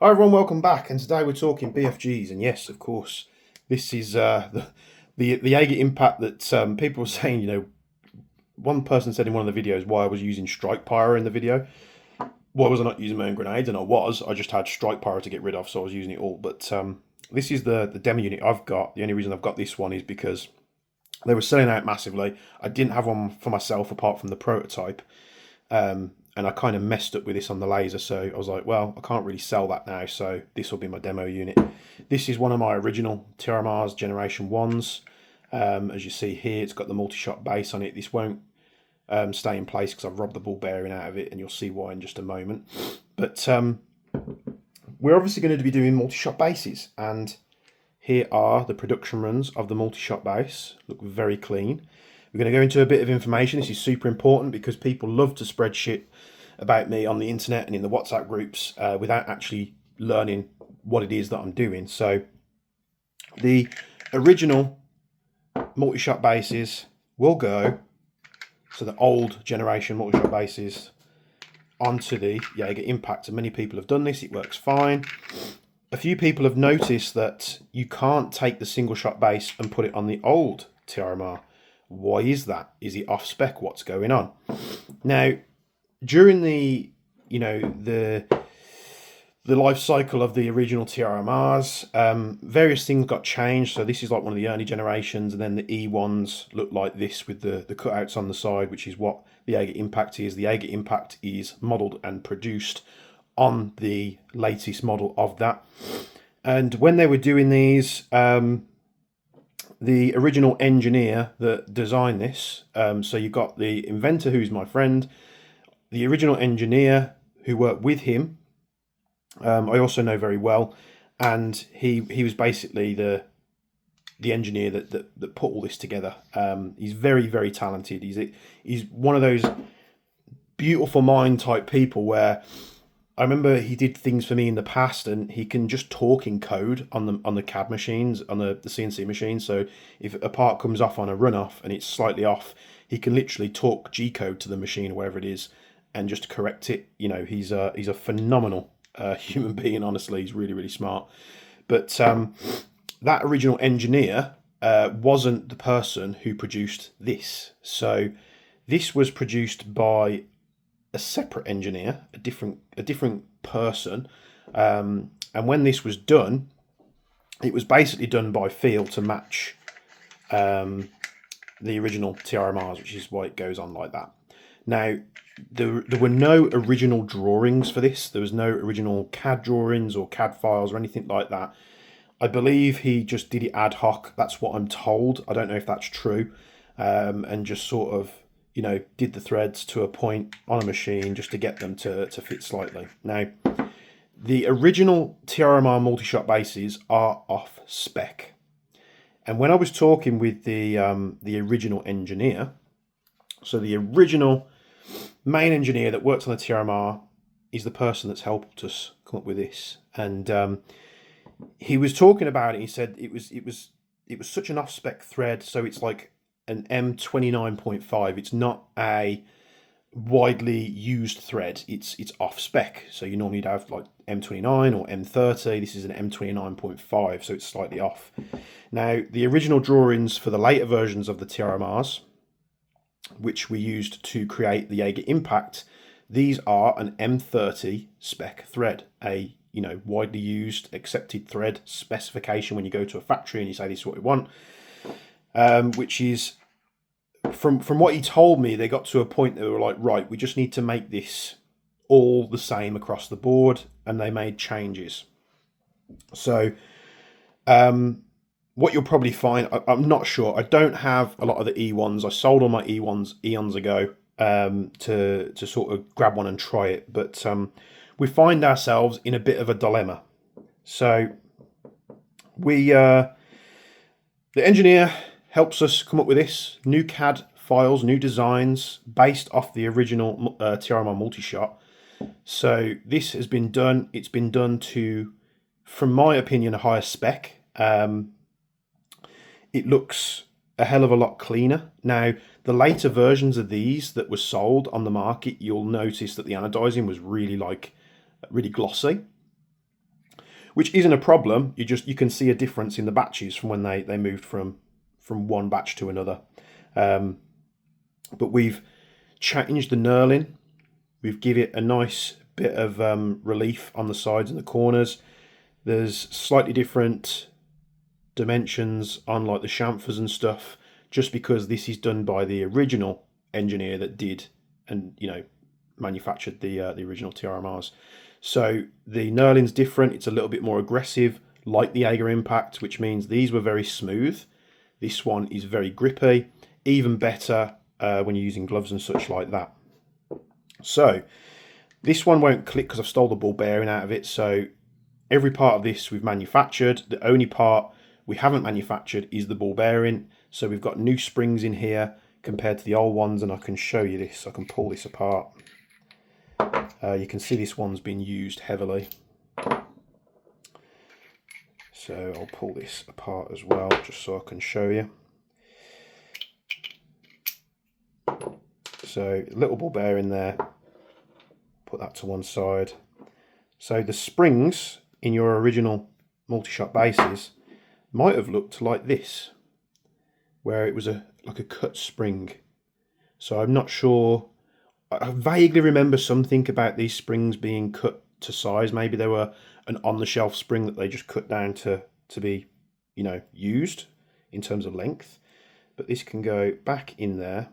Hi everyone, welcome back. And today we're talking BFGs, and yes, of course, this is the Jaeger impact that people were saying. One person said in one of the videos why I was using strike pyro in the video. Why was I not using my own grenades? And I just had strike pyro to get rid of, so I was using it all. But this is the demo unit I've got. The only reason I've got this one is because they were selling out massively. I didn't have one for myself apart from the prototype. And I kind of messed up with this on the laser, so I was like, well, I can't really sell that now, so this will be my demo unit. This is one of my original TRMRs Generation 1s. As you see here, it's got the multi-shot base on it. This won't stay in place because I've robbed the ball bearing out of it, and you'll see why in just a moment. But we're obviously going to be doing multi-shot bases, and here are the production runs of the multi-shot base. Look very clean. We're going to go into a bit of information. This is super important because people love to spread shit about me on the internet and in the WhatsApp groups without actually learning what it is that I'm doing. So the original multi-shot bases will go, so the old generation multi-shot bases, onto the Jaeger Impact. And many people have done this. It works fine. A few people have noticed that you can't take the single shot base and put it on the old TRMR. Why is that? Is it off spec? What's going on? Now, during the life cycle of the original TRMRs, various things got changed. So this is like one of the early generations, and then the E1s look like this with the cutouts on the side, which is what the Jaeger Impact is. The Jaeger Impact is modelled and produced on the latest model of that. And when they were doing these, the original engineer that designed this, so you've got the inventor, who's my friend, the original engineer who worked with him, I also know very well, and he was basically the engineer that put all this together. He's very, very talented. He's one of those beautiful mind type people where I remember he did things for me in the past, and he can just talk in code on the CAD machines, on the CNC machines. So if a part comes off on a runoff and it's slightly off, he can literally talk G code to the machine or wherever it is and just correct it. You know, he's a phenomenal human being. Honestly, he's really, really smart. But that original engineer wasn't the person who produced this. So this was produced by a separate engineer, a different person, and when this was done, it was basically done by feel to match the original TRMRs, which is why it goes on like that. Now, there were no original drawings for this. There was no original CAD drawings or CAD files or anything like that. I believe he just did it ad hoc. That's what I'm told. I don't know if that's true, and just sort of, did the threads to a point on a machine just to get them to fit slightly. Now, the original TRMR multi-shot bases are off spec. And when I was talking with the original engineer, so the original main engineer that worked on the TRMR is the person that's helped us come up with this. And he was talking about it. He said it was such an off spec thread, so it's like an M29.5. It's not a widely used thread. It's off spec. So you normally have like M29 or M30. This is an M29.5, so it's slightly off. Now, the original drawings for the later versions of the TRMRs, which we used to create the Jaeger Impact, these are an M30 spec thread, a widely used, accepted thread specification when you go to a factory and you say this is what we want. Which is, from what he told me, they got to a point they were like, right, we just need to make this all the same across the board, and they made changes. So what you'll probably find, I'm not sure, I don't have a lot of the E1s. I sold all my E1s eons ago to sort of grab one and try it, but we find ourselves in a bit of a dilemma. So the engineer helps us come up with this new CAD files, new designs based off the original TRMR multi-shot. So this has been done. It's been done to, from my opinion, a higher spec. It looks a hell of a lot cleaner. Now, the later versions of these that were sold on the market, you'll notice that the anodizing was really glossy. which isn't a problem. You can see a difference in the batches from when they moved from one batch to another. But we've changed the knurling. We've given it a nice bit of relief on the sides and the corners. There's slightly different dimensions on like the chamfers and stuff, just because this is done by the original engineer that did and manufactured the original TRMRs. So the knurling's different. It's a little bit more aggressive, like the Jaeger Impact, which means these were very smooth. This one is very grippy, even better when you're using gloves and such like that. So this one won't click because I've stole the ball bearing out of it. So every part of this we've manufactured. The only part we haven't manufactured is the ball bearing. So we've got new springs in here compared to the old ones, and I can show you this. I can pull this apart. You can see this one's been used heavily. So I'll pull this apart as well, just so I can show you. So a little ball bearing there. Put that to one side. So the springs in your original multi-shot bases might have looked like this, where it was like a cut spring. So I'm not sure. I vaguely remember something about these springs being cut to size. Maybe they were an on-the-shelf spring that they just cut down to be, used in terms of length. But this can go back in there.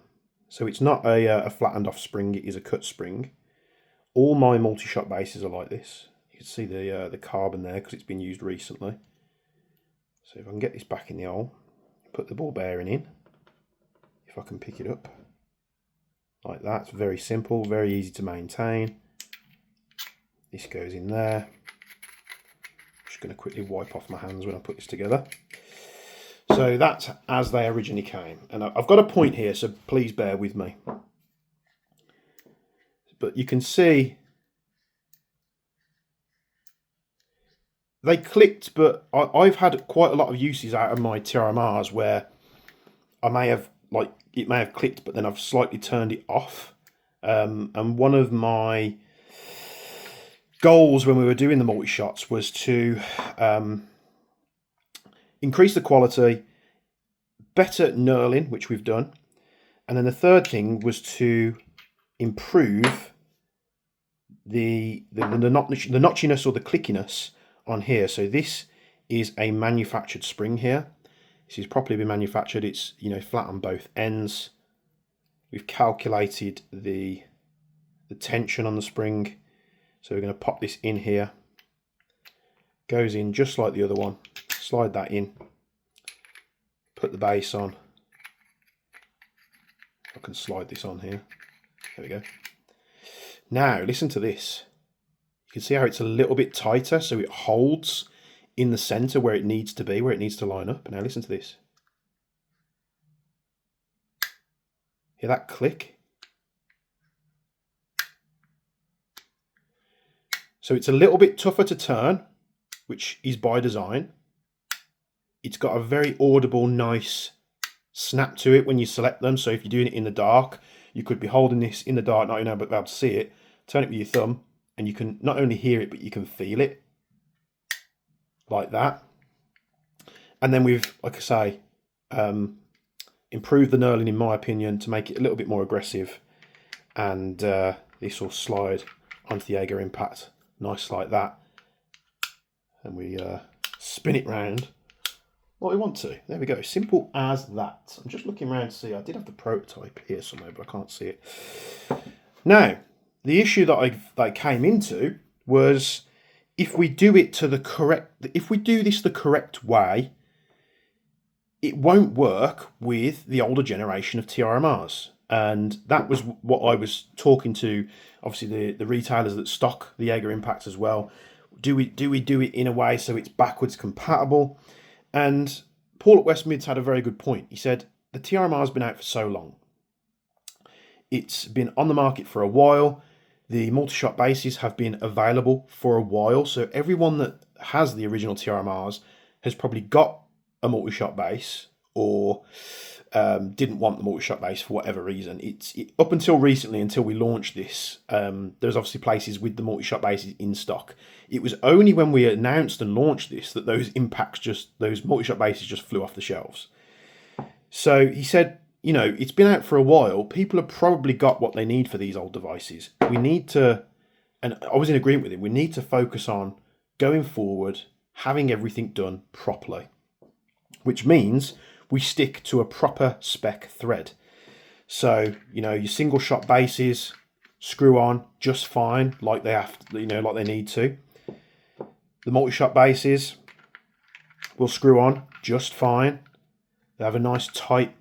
So it's not a flattened off spring, it is a cut spring. All my multi-shot bases are like this. You can see the carbon there because it's been used recently. So if I can get this back in the hole, put the ball bearing in, if I can pick it up like that. It's very simple, very easy to maintain. This goes in there. I'm just going to quickly wipe off my hands when I put this together. So that's as they originally came. And I've got a point here, so please bear with me. But you can see they clicked, but I've had quite a lot of uses out of my TRMRs where it may have clicked, but then I've slightly turned it off. And one of my goals when we were doing the multi-shots was to increase the quality, better knurling, which we've done. And then the third thing was to improve the notchiness or the clickiness on here. So this is a manufactured spring here. This has properly been manufactured. It's flat on both ends. We've calculated the tension on the spring. So we're going to pop this in here. Goes in just like the other one. Slide that in. Put the base on. I can slide this on here. There we go. Now listen to this. You can see how it's a little bit tighter, so it holds in the center where it needs to be, where it needs to line up. Now listen to this. Hear that click? So it's a little bit tougher to turn, which is by design. It's got a very audible, nice snap to it when you select them. So if you're doing it in the dark, you could be holding this in the dark, not being able to see it. Turn it with your thumb, and you can not only hear it, but you can feel it. Like that. And then we've, like I say, improved the knurling, in my opinion, to make it a little bit more aggressive. And this will slide onto the Jaeger Impact, nice like that. And we spin it round what we want to. There we go, simple as that. I'm just looking around to see, I did have the prototype here somewhere, but I can't see it. Now, the issue that I came into was, if we do this the correct way, it won't work with the older generation of TRMRs. And that was what I was talking to, obviously, the retailers that stock the Jaeger Impacts as well. Do we do it in a way so it's backwards compatible? And Paul at Westmids had a very good point. He said, the TRMR has been out for so long. It's been on the market for a while. The multi-shot bases have been available for a while. So everyone that has the original TRMRs has probably got a multi-shot base or didn't want the multi-shot base for whatever reason. Up until recently, until we launched this, there's obviously places with the multi-shot bases in stock. It was only when we announced and launched this that those multi-shot bases just flew off the shelves. So he said, you know, it's been out for a while. People have probably got what they need for these old devices. We need to, and I was in agreement with him, we need to focus on going forward, having everything done properly, which means we stick to a proper spec thread. So, you know, your single shot bases screw on just fine, like they have to, you know, like they need to. The multi-shot bases will screw on just fine. They have a nice tight,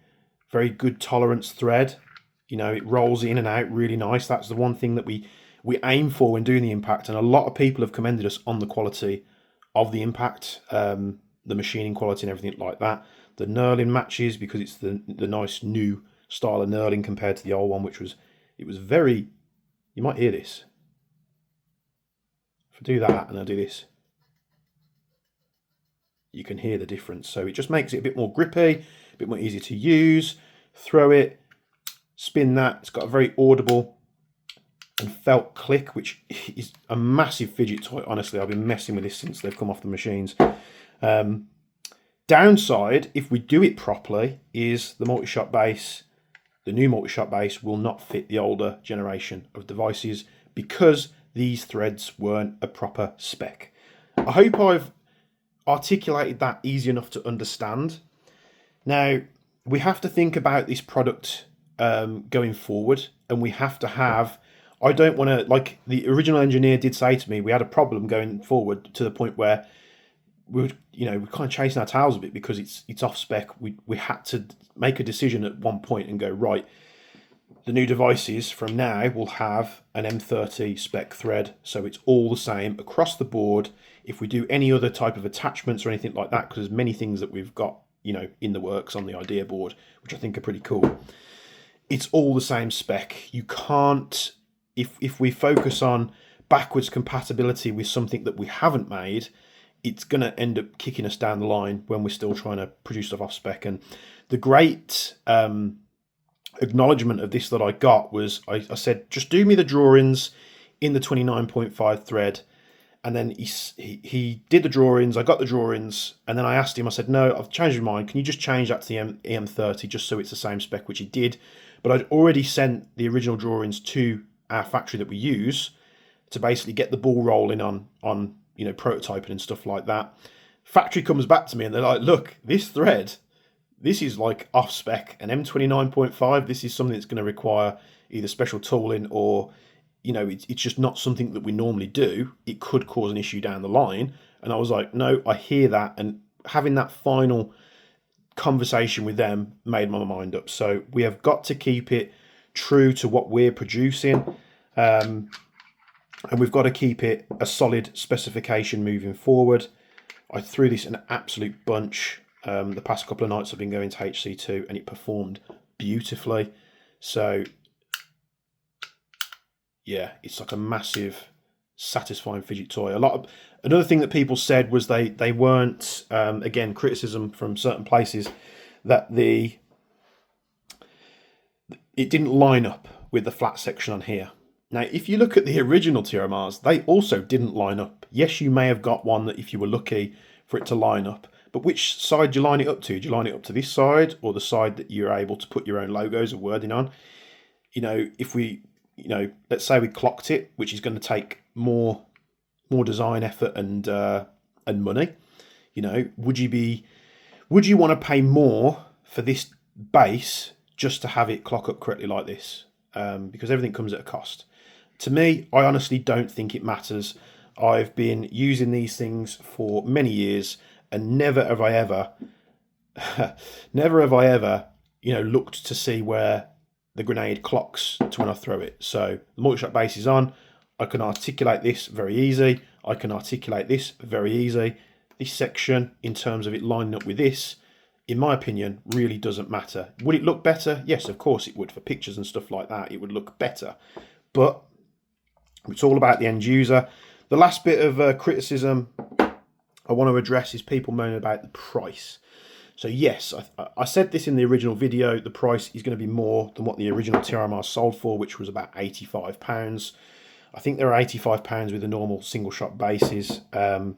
very good tolerance thread. You know, it rolls in and out really nice. That's the one thing that we aim for when doing the impact, and a lot of people have commended us on the quality of the impact, the machining quality and everything like that. The knurling matches because it's the nice new style of knurling compared to the old one, which was, it was very, you might hear this. If I do that and I do this, you can hear the difference. So it just makes it a bit more grippy, a bit more easy to use. Throw it, spin that. It's got a very audible and felt click, which is a massive fidget toy. Honestly, I've been messing with this since they've come off the machines. Downside, if we do it properly, is the multi-shot base, the new multi-shot base will not fit the older generation of devices because these threads weren't a proper spec. I hope I've articulated that easy enough to understand. Now, we have to think about this product going forward, and we have to have, I don't want to, like the original engineer did say to me, we had a problem going forward to the point where we're kind of chasing our tails a bit because it's off spec. We had to make a decision at one point and go, right, the new devices from now will have an M30 spec thread, so it's all the same across the board. If we do any other type of attachments or anything like that, because there's many things that we've got, you know, in the works on the idea board, which I think are pretty cool, it's all the same spec. You can't, if we focus on backwards compatibility with something that we haven't made, it's going to end up kicking us down the line when we're still trying to produce stuff off spec. And the great acknowledgement of this that I got was, I said, just do me the drawings in the 29.5 thread. And then he did the drawings, I got the drawings, and then I asked him, I said, no, I've changed my mind. Can you just change that to the EM30 just so it's the same spec, which he did. But I'd already sent the original drawings to our factory that we use to basically get the ball rolling on you know, prototyping and stuff like that. Factory comes back to me and they're like, look, this thread, this is like off spec, an M29.5. This is something that's going to require either special tooling or, you know, it's just not something that we normally do. It could cause an issue down the line. And I was like, no, I hear that. And having that final conversation with them made my mind up. So we have got to keep it true to what we're producing. And we've got to keep it a solid specification moving forward. I threw this an absolute bunch. The past couple of nights I've been going to HC2 and it performed beautifully. So yeah, it's like a massive, satisfying fidget toy. Another thing that people said was they weren't, again, criticism from certain places, that it didn't line up with the flat section on here. Now, if you look at the original TRMRs, they also didn't line up. Yes, you may have got one that if you were lucky for it to line up, but which side do you line it up to? Do you line it up to this side or the side that you're able to put your own logos or wording on? You know, if we, you know, let's say we clocked it, which is going to take more design effort and money, you know, would you want to pay more for this base just to have it clock up correctly like this? Because everything comes at a cost. To me, I honestly don't think it matters. I've been using these things for many years and never have I ever, you know, looked to see where the grenade clocks to when I throw it. So the multi-shot base is on. I can articulate this very easy. I can articulate this very easy. This section, in terms of it lining up with this, in my opinion, really doesn't matter. Would it look better? Yes, of course it would. For pictures and stuff like that, it would look better. But it's all about the end user. The last bit of criticism I want to address is people moaning about the price. So yes, I said this in the original video, the price is going to be more than what the original TRMR sold for, which was about £85. I think they were £85 with the normal single shot bases, and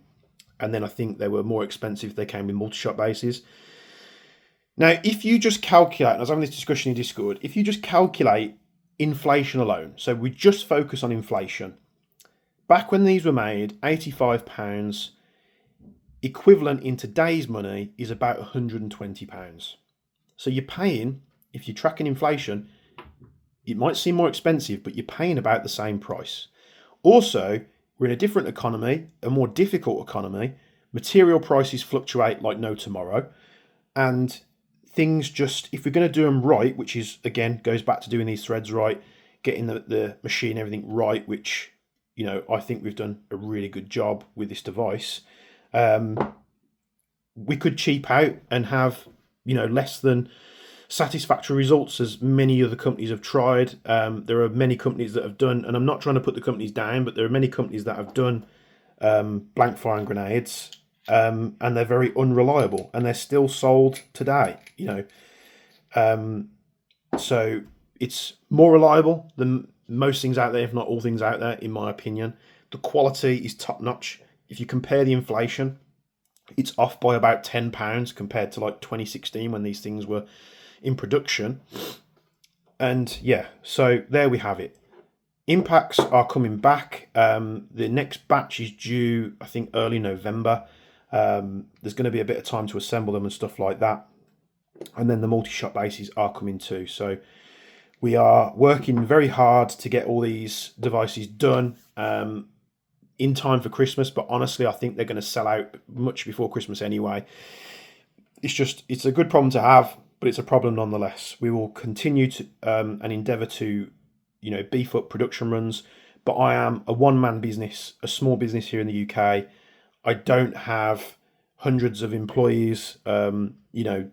then I think they were more expensive if they came with multi-shot bases. Now, if you just calculate, and I was having this discussion in Discord, if you just calculate inflation alone, so we just focus on inflation, back when these were made, £85, equivalent in today's money is about £120. So you're paying, if you're tracking inflation, it might seem more expensive, but you're paying about the same price. Also, we're in a different economy, a more difficult economy. Material prices fluctuate like no tomorrow. And things just, if we're going to do them right, which is, again, goes back to doing these threads right, getting the machine, everything right, which, you know, I think we've done a really good job with this device. We could cheap out and have, you know, less than satisfactory results, as many other companies have tried. There are many companies that have done, and I'm not trying to put the companies down, but there are many companies that have done blank firing grenades, and they're very unreliable, and they're still sold today, you know. So it's more reliable than most things out there, if not all things out there, in my opinion. The quality is top notch. If you compare the inflation, it's off by about £10 compared to like 2016 when these things were in production. And yeah, so there we have it. Impacts are coming back. The next batch is due, I think, early November. There's going to be a bit of time to assemble them and stuff like that. And then the multi-shot bases are coming too. So we are working very hard to get all these devices done in time for Christmas, but honestly, I think they're going to sell out much before Christmas anyway. It's a good problem to have, but it's a problem nonetheless. We will continue to and endeavour to, you know, beef up production runs, but I am a one-man business, a small business here in the UK. I don't have hundreds of employees, you know,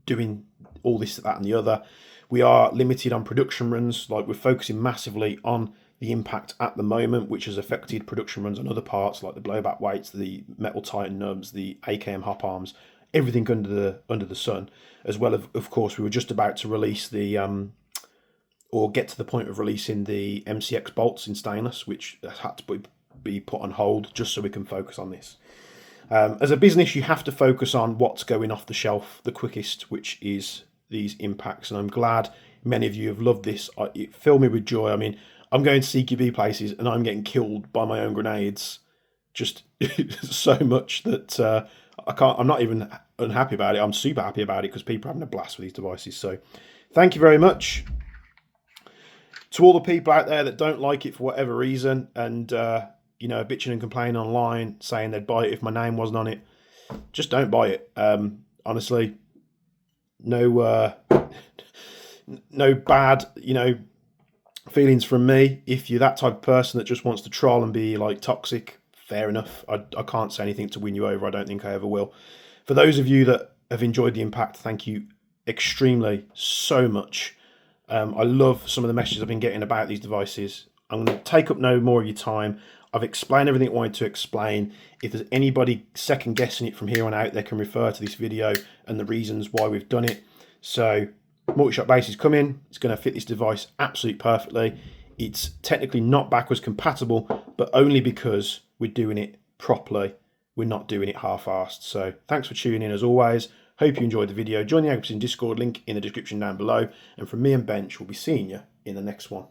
doing all this, that, and the other. We are limited on production runs. Like, we're focusing massively on the impact at the moment, which has affected production runs on other parts like the blowback weights, the metal Titan nubs, the AKM hop arms, everything under the sun, as well as, of course, we were just about to release the or get to the point of releasing the MCX bolts in stainless, which had to be put on hold just so we can focus on this. As a business, you have to focus on what's going off the shelf the quickest, which is these impacts. And I'm glad many of you have loved this. It filled me with joy. I mean, I'm going to CQB places and I'm getting killed by my own grenades just so much that I'm not even unhappy about it. I'm super happy about it because people are having a blast with these devices. So thank you very much. To all the people out there that don't like it for whatever reason and, you know, bitching and complaining online, saying they'd buy it if my name wasn't on it, just don't buy it. Honestly, no bad, you know, feelings from me. If you're that type of person that just wants to troll and be like toxic, fair enough. I can't say anything to win you over. I don't think I ever will. For those of you that have enjoyed the impact, thank you extremely so much. I love some of the messages I've been getting about these devices. I'm going to take up no more of your time. I've explained everything I wanted to explain. If there's anybody second guessing it from here on out, they can refer to this video and the reasons why we've done it. So multi-shot base is coming. It's going to fit this device absolutely perfectly. It's technically not backwards compatible, but only because we're doing it properly. We're not doing it half-assed. So thanks for tuning in as always. Hope you enjoyed the video. Join the Agriprecision Discord, link in the description down below. And from me and Bench, we'll be seeing you in the next one.